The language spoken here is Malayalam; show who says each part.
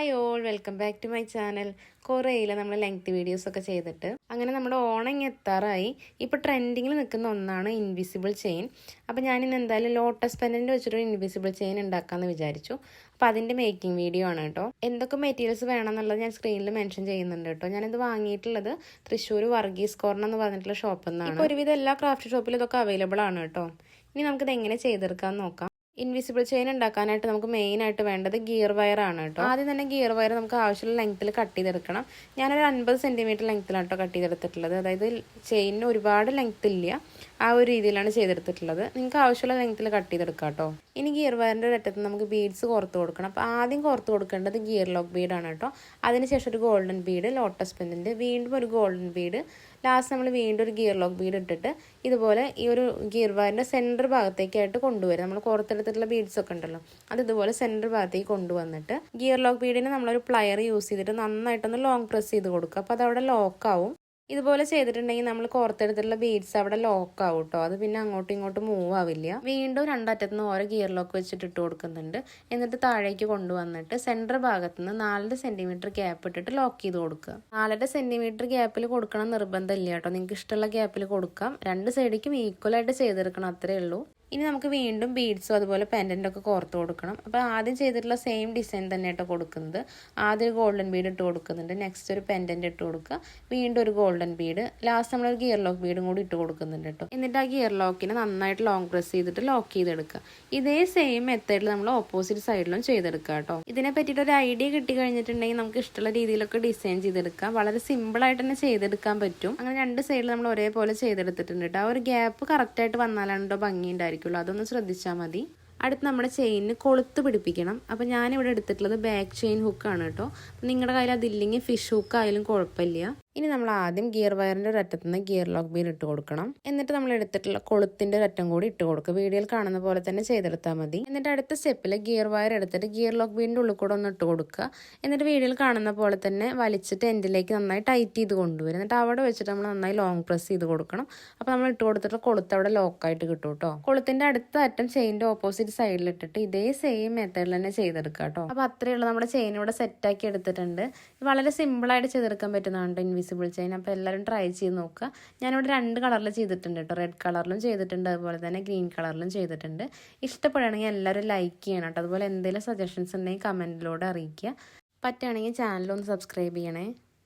Speaker 1: Hi all, welcome back to my channel. കുറേയില്ല നമ്മൾ ലെങ്ത് വീഡിയോസ് ഒക്കെ ചെയ്തിട്ട്. അങ്ങനെ നമ്മുടെ ഓണം എത്താറായി. ഇപ്പോൾ ട്രെൻഡിങ്ങിൽ നിൽക്കുന്ന ഒന്നാണ് ഇൻവിസിബിൾ ചെയിൻ. അപ്പോൾ ഞാനിന്ന് എന്തായാലും ലോട്ടസ് പെൻഡൻ്റ് വെച്ചിട്ടൊരു ഇൻവിസിബിൾ ചെയിൻ ഉണ്ടാക്കാമെന്ന് വിചാരിച്ചു. അപ്പോൾ അതിൻ്റെ മേക്കിംഗ് വീഡിയോ ആണ് കേട്ടോ. എന്തൊക്കെ മെറ്റീരിയൽസ് വേണമെന്നുള്ളത് ഞാൻ സ്ക്രീനിൽ മെൻഷൻ ചെയ്യുന്നുണ്ട് കേട്ടോ. ഞാനിത് വാങ്ങിയിട്ടുള്ളത് തൃശ്ശൂർ വർഗീസ് കോർണർ എന്ന് പറഞ്ഞിട്ടുള്ള ഷോപ്പിൽ നിന്നാണ്. ഇപ്പോൾ ഒരുവിധം എല്ലാ ക്രാഫ്റ്റ് ഷോപ്പിലും ഇതൊക്കെ അവൈലബിൾ ആണ് കേട്ടോ. ഇനി നമുക്കിത് എങ്ങനെ ചെയ്തെടുക്കാമെന്ന് നോക്കാം. ഇൻവിസിബിൾ ചെയിൻ ഉണ്ടാക്കാനായിട്ട് നമുക്ക് മെയിനായിട്ട് വേണ്ടത് ഗിയർ വയർ ആണ് കേട്ടോ. ആദ്യം തന്നെ ഗിയർ വയർ നമുക്ക് ആവശ്യമുള്ള ലെങ്ത്തിൽ കട്ട് ചെയ്തെടുക്കണം. ഞാനൊരു 50 സെൻറ്റിമീറ്റർ ലെങ്ത്തിലാണ് കേട്ടോ കട്ട് ചെയ്തെടുത്തിട്ടുള്ളത്. അതായത് ചെയിനിന് ഒരുപാട് ലെങ്ത് ഇല്ല, ആ ഒരു രീതിയിലാണ് ചെയ്തെടുത്തിട്ടുള്ളത്. നിങ്ങൾക്ക് ആവശ്യമുള്ള ലെങ്ത്തിൽ കട്ട് ചെയ്തെടുക്കാം കേട്ടോ. ഇനി ഗിയർ വയറിൻ്റെ ഒരു അറ്റത്ത് നമുക്ക് ബീഡ്സ് കോർത്ത് കൊടുക്കണം. അപ്പോൾ ആദ്യം കോർത്ത് കൊടുക്കേണ്ടത് ഗിയർ ലോക്ക് ബീഡാണ് കേട്ടോ. അതിനുശേഷം ഒരു ഗോൾഡൻ ബീഡ്, ലോട്ടസ് പെൻഡൻ്റ്, വീണ്ടും ഒരു ഗോൾഡൻ ബീഡ്, ലാസ്റ്റ് നമ്മൾ വീണ്ടും ഒരു ഗിയർ ലോക്ക് ബീഡ് ഇട്ടിട്ട് ഇതുപോലെ ഈ ഒരു ഗിയർ വയറിൻ്റെ സെൻറ്റർ ഭാഗത്തേക്കായിട്ട് കൊണ്ടുവരും. നമ്മൾ കോർത്തെടുത്തിട്ടുള്ള ബീഡ്സ് ഒക്കെ ഉണ്ടല്ലോ, അത് ഇതുപോലെ സെൻറ്റർ ഭാഗത്തേക്ക് കൊണ്ടുവന്നിട്ട് ഗിയർ ലോക്ക് ബീഡിന് നമ്മളൊരു പ്ലയർ യൂസ് ചെയ്തിട്ട് നന്നായിട്ടൊന്ന് ലോങ് പ്രസ് ചെയ്ത് കൊടുക്കുക. അപ്പോൾ അതവിടെ ലോക്കാവും. ഇതുപോലെ ചെയ്തിട്ടുണ്ടെങ്കിൽ നമ്മൾ കോർത്തെടുത്തിട്ടുള്ള ബീഡ്സ് അവിടെ ലോക്ക് ആവും കേട്ടോ. അത് പിന്നെ അങ്ങോട്ടും ഇങ്ങോട്ടും മൂവ് ആവില്ല. വീണ്ടും രണ്ടറ്റത്തുനിന്ന് ഓരോ ഗിയർ ലോക്ക് വെച്ചിട്ട് ഇട്ട് കൊടുക്കുന്നുണ്ട്. എന്നിട്ട് താഴേക്ക് കൊണ്ടുവന്നിട്ട് സെൻറ്റർ ഭാഗത്ത് നിന്ന് 4 സെൻറ്റിമീറ്റർ ഗ്യാപ്പ് ഇട്ടിട്ട് ലോക്ക് ചെയ്ത് കൊടുക്കുക. 4 സെൻറ്റിമീറ്റർ ഗ്യാപ്പിൽ കൊടുക്കണം നിർബന്ധമില്ല കേട്ടോ. നിങ്ങൾക്ക് ഇഷ്ടമുള്ള ഗ്യാപ്പിൽ കൊടുക്കാം. രണ്ട് സൈഡിലേക്കും ഈക്വലായിട്ട് ചെയ്തെടുക്കണം, അത്രേ ഉള്ളൂ. ഇനി നമുക്ക് വീണ്ടും ബീഡ്സും അതുപോലെ പെൻഡൻ്റൊക്കെ കോർത്ത് കൊടുക്കണം. അപ്പോൾ ആദ്യം ചെയ്തിട്ടുള്ള സെയിം ഡിസൈൻ തന്നെ കേട്ടോ കൊടുക്കുന്നത്. ആദ്യം ഒരു ഗോൾഡൻ ബീഡ് ഇട്ട് കൊടുക്കുന്നുണ്ട്, നെക്സ്റ്റ് ഒരു പെൻഡൻ്റ് ഇട്ട് കൊടുക്കുക, വീണ്ടും ഒരു ഗോൾഡൻ ബീഡ്, ലാസ്റ്റ് നമ്മളൊരു ഗിയർ ലോക്ക് ബീഡും കൂടി ഇട്ട് കൊടുക്കുന്നുണ്ട് കേട്ടോ. എന്നിട്ട് ആ ഗിയർ ലോക്കിനെ നന്നായിട്ട് ലോങ് പ്രസ് ചെയ്തിട്ട് ലോക്ക് ചെയ്തെടുക്കുക. ഇതേ സെയിം മെത്തേഡിൽ നമ്മൾ ഓപ്പോസിറ്റ് സൈഡിലും ചെയ്തെടുക്കുക കേട്ടോ. ഇതിനെ പറ്റിയിട്ട് ഒരു ഐഡിയ കിട്ടി കഴിഞ്ഞിട്ടുണ്ടെങ്കിൽ നമുക്ക് ഇഷ്ടമുള്ള രീതിയിലൊക്കെ ഡിസൈൻ ചെയ്തെടുക്കാം. വളരെ സിമ്പിളായിട്ട് തന്നെ ചെയ്തെടുക്കാൻ പറ്റും. അങ്ങനെ രണ്ട് സൈഡിൽ നമ്മൾ ഒരേപോലെ ചെയ്തെടുത്തിട്ടുണ്ട് കേട്ടോ. ആ ഒരു ഗ്യാപ്പ് കറക്റ്റായിട്ട് വന്നാലാണോ ഭംഗി ഉണ്ടായിരിക്കും. അതൊന്ന് ശ്രദ്ധിച്ചാൽ മതി. അടുത്ത് നമ്മുടെ ചെയിനിന് കൊളുത്ത് പിടിപ്പിക്കണം. അപ്പോൾ ഞാനിവിടെ എടുത്തിട്ടുള്ളത് ബാക്ക് ചെയിൻ ഹുക്കാണ് കേട്ടോ. നിങ്ങളുടെ കയ്യിൽ അതില്ലെങ്കിൽ ഫിഷ് ഹുക്ക് ആയാലും കുഴപ്പമില്ല. ഇനി നമ്മൾ ആദ്യം ഗിയർ വയറിൻ്റെ ഒരു അറ്റത്ത് നിന്ന് ഗിയർ ലോക്ക് ബീഡ് ഇട്ട് കൊടുക്കണം. എന്നിട്ട് നമ്മൾ എടുത്തിട്ടുള്ള കൊളുത്തിൻ്റെ ഒരു അറ്റം കൂടി ഇട്ട് കൊടുക്കുക. വീഡിയോയിൽ കാണുന്ന പോലെ തന്നെ ചെയ്തെടുത്താൽ മതി. എന്നിട്ട് അടുത്ത സ്റ്റെപ്പിൽ ഗിയർ വയർ എടുത്തിട്ട് ഗിയർ ലോക്ക് ബീഡിൻ്റെ ഉള്ളിൽ കൂടെ ഒന്ന് ഇട്ട് കൊടുക്കുക. എന്നിട്ട് വീഡിയോയിൽ കാണുന്ന പോലെ തന്നെ വലിച്ചിട്ട് എൻഡിലേക്ക് നന്നായി ടൈറ്റ് ചെയ്ത് കൊണ്ടുവരും. എന്നിട്ട് അവിടെ വെച്ചിട്ട് നമ്മൾ നന്നായി ലോങ് പ്രസ് ചെയ്ത് കൊടുക്കണം. അപ്പോൾ നമ്മൾ ഇട്ട് കൊടുത്തിട്ട് കൊളുത്ത് അവിടെ ലോക്കായിട്ട് കിട്ടും കേട്ടോ. കൊളുത്തിൻ്റെ അടുത്ത അറ്റം ചെയിൻ്റെ ഓപ്പോസിറ്റ് സൈഡിലിട്ടിട്ട് ഇതേ സെയിം മെത്തേഡിൽ തന്നെ ചെയ്തെടുക്കുക കേട്ടോ. അപ്പോൾ അത്രയേ ഉള്ളൂ. നമ്മുടെ ചെയിൻ ഇവിടെ സെറ്റാക്കി എടുത്തിട്ടുണ്ട്. വളരെ സിമ്പിളായിട്ട് ചെയ്തെടുക്കാൻ പറ്റുന്നതാണ് ഇൻവിസിബിൾ ചെയിൻ. അപ്പോൾ എല്ലാവരും ട്രൈ ചെയ്ത് നോക്കുക. ഞാനിവിടെ 2 കളറിൽ ചെയ്തിട്ടുണ്ട് കേട്ടോ. റെഡ് കളറിലും ചെയ്തിട്ടുണ്ട്, അതുപോലെ തന്നെ ഗ്രീൻ കളറിലും ചെയ്തിട്ടുണ്ട്. ഇഷ്ടപ്പെടുകയാണെങ്കിൽ എല്ലാവരും ലൈക്ക് ചെയ്യണം കേട്ടോ. അതുപോലെ എന്തെങ്കിലും സജഷൻസ് ഉണ്ടെങ്കിൽ കമൻറ്റിലൂടെ അറിയിക്കുക. പറ്റുകയാണെങ്കിൽ ചാനലൊന്ന് സബ്സ്ക്രൈബ് ചെയ്യണേ.